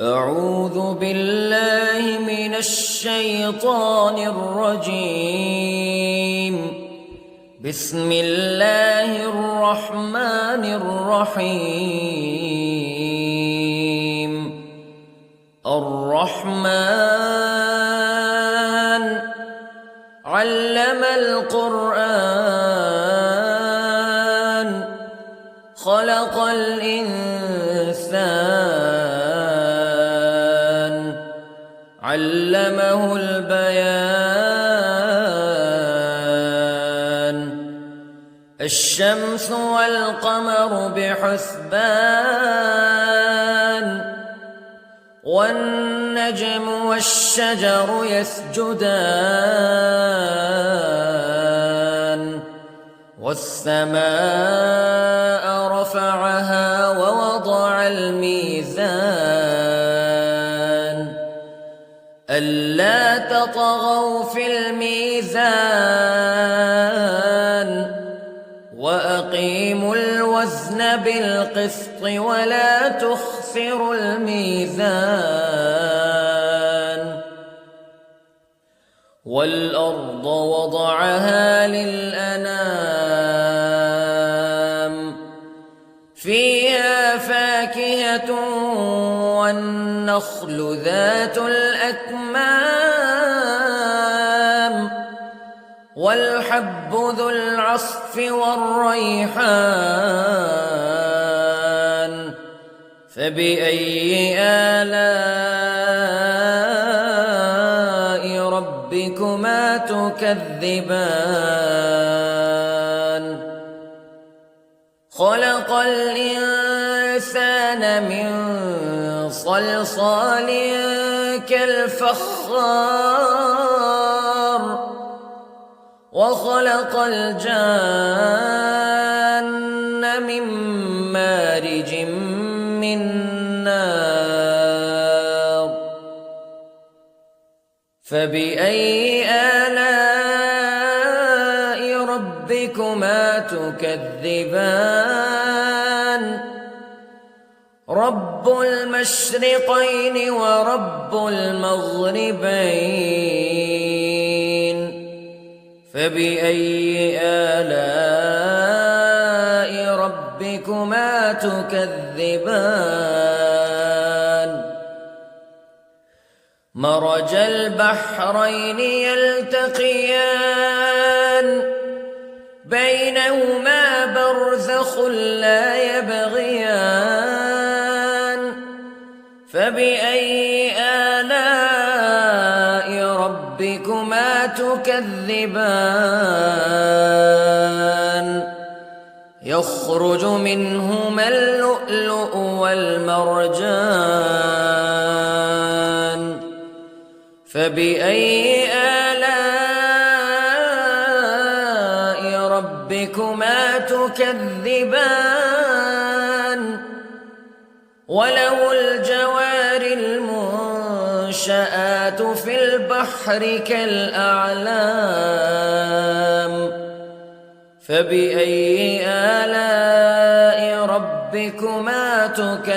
أعوذ بالله من الشيطان الرجيم. بسم الله الرحمن الرحيم. الرحمن علم القرآن خلق الإنسان علمه البيان. الشمس والقمر بحسبان والنجم والشجر يسجدان والسماء رفعها ووضع الميزان ألا تطغوا في الميزان وأقيموا الوزن بالقسط ولا تخسروا الميزان. والأرض وضعها للأنام فيها فاكهة والنخل ذات الأكمام والحب ذو العصف والريحان فبأي آلاء ربكما تكذبان. خلق الإنسان من صلصال كالفخار وخلق الجان من مارج من نار فبأي آلاء ربكما تكذبان. رب المشرقين ورب المغربين فبأي آلاء ربكما تكذبان. مرج البحرين يلتقيان بينهما برزخ لا يبغيان فبأي آلاء ربكما تكذبان. يخرج منهما اللؤلؤ والمرجان فبأي آلاء ربكما تكذبان. وله الجوار المنشآت في البحر كالأعلام فبأي آلاء ربكما تكذبان.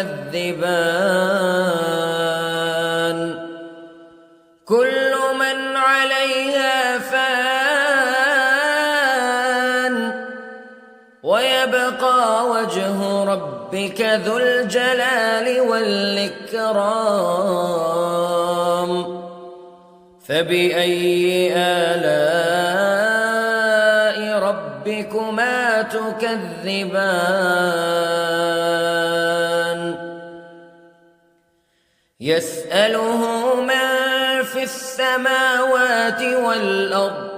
كل من عليها فان ويبقى وجه ربك ذو الجلال والإكرام فبأي آلاء ربكما تكذبان. يسأله من في السماوات والأرض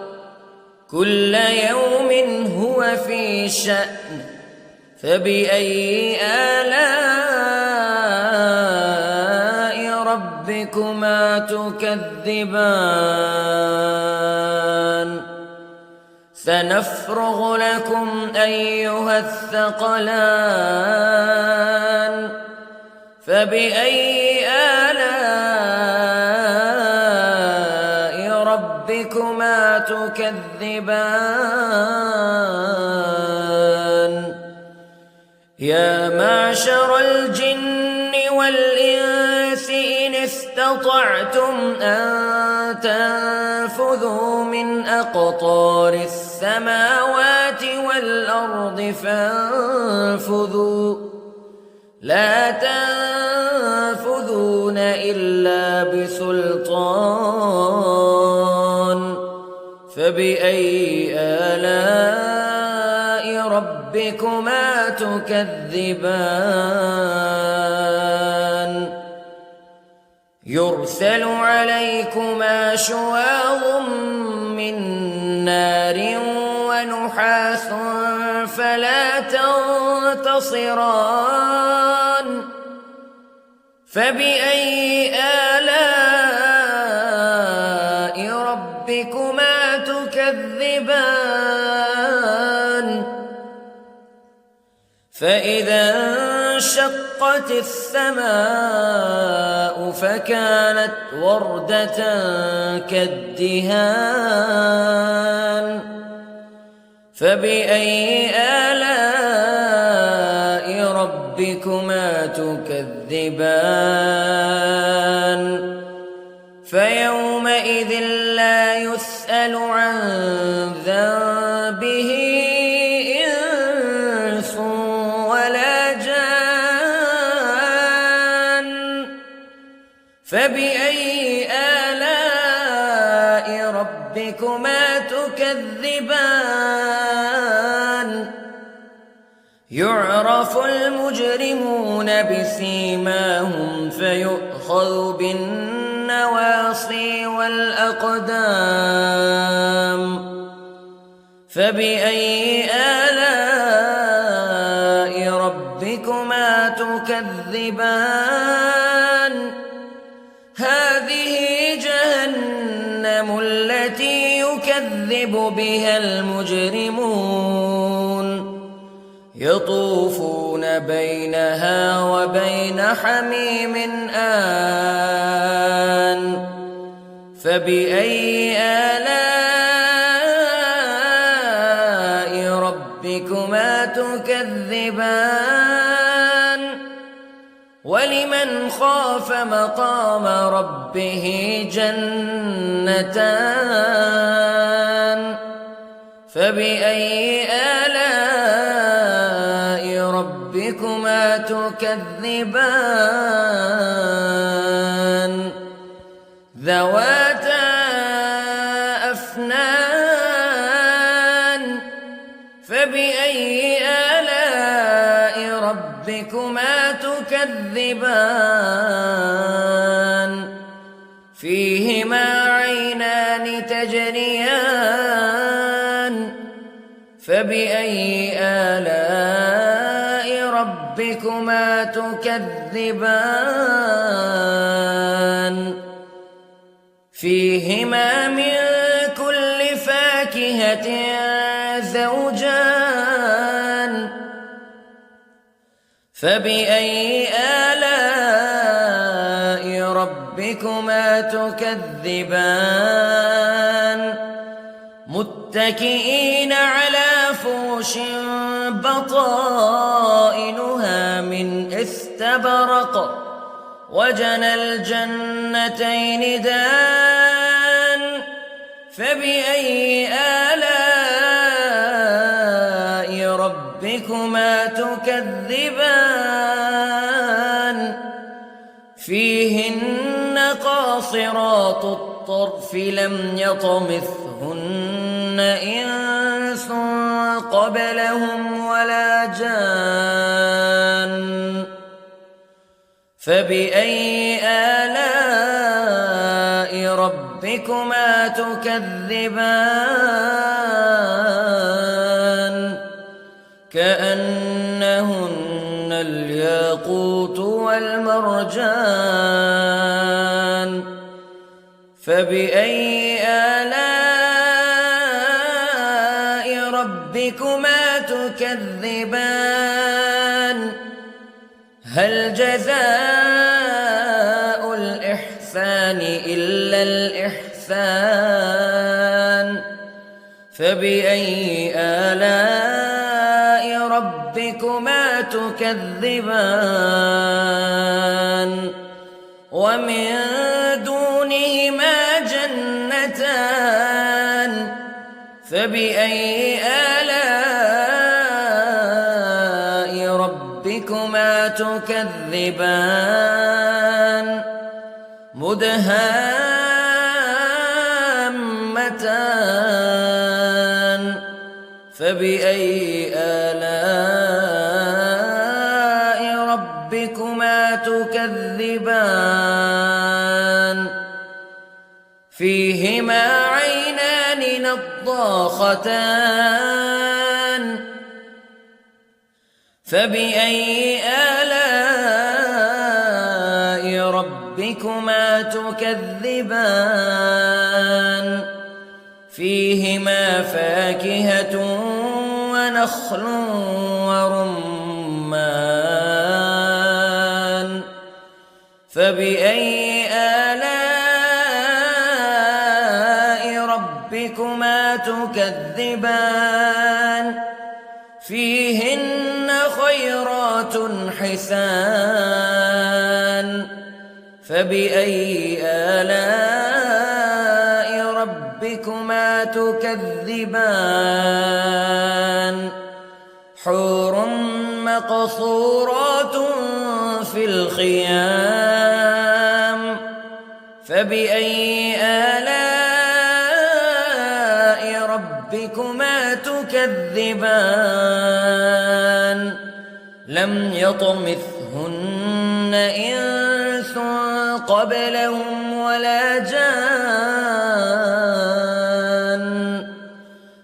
كل يوم هو في شأن فبأي آلاء ربكما تكذبان. سنفرغ لكم أيها الثقلان فبأي آلاء ربكما تكذبان. يا معشر الجن والإنس استطعتم أن تنفذوا من أقطار السماوات والأرض فانفذوا لا تنفذون إلا بسلطان فبأي آلاء ربكما تكذبان يرسل عليكما شواظ من نار ونحاس فلا تنتصران فبأي آلاء ربكما تكذبان فإذا انشقت السماء فكانت وردة كالدهان فبأي آلاء ربكما تكذبان فيومئذ لا يسأل عن ذنبه إنس ولا جان فبأي آلاء ربكما تكذبان يعرف المجرمون بسيماهم فيؤخذ بالنواصي والأقدام فبأي آلاء ربكما تكذبان هذه جهنم التي يكذب بها المجرمون يطوفون بينها وبين حميم آن فبأي آلاء ربكما تكذبان ولمن خاف مقام ربه جنتان فبأي آلاء ربكما تكذبان ذواتا أفنان فبأي آلاء ربكما تكذبان فيهما عينان تجريان فبأي آلاء ربكما تكذبان فيهما من كل فاكهة زوجان فبأي آلاء ربكما تكذبان متكئين على فرش بطائنها من استبرق وجنى الجنتين دان فبأي آلاء ربكما تكذبان فيهن قاصرات الطرف لم يطمثهن إنس قبلهم ولا جان فبأي آلاء ربكما تكذبان كأنهن الياقوت والمرجان فبأي آلاء ربكما تكذبان هل جزاء الإحسان إلا الإحسان فبأي آلاء ربكما تكذبان ومن دونهما جنتان فبأي آلاء ربكما تكذبان مدهامتان فبأي آلاء ربكما تكذبان فيهما عينان نضاختان فبأي آلاء ربكما تكذبان فيهما فاكهة ونخل ورمان فبأي آلاء ربكما تكذبان فيهن خيرات حسان فبأي آلاء ربكما تكذبان حور مقصورات في الخيام فبأي آلاء ربكما تكذبان لم يطمثهن إنس قبلهم ولا جان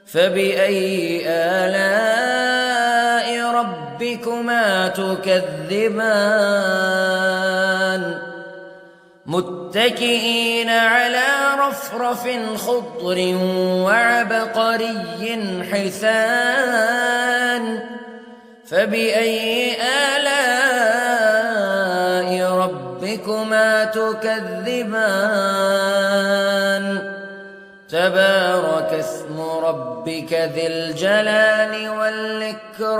فبأي آلاء ربكما تكذبان متكئين على رفرف خضر وعبقري حسان فبأي آلاء ربكما تكذبان تبارك اسم ربك ذي الجلال والإكرام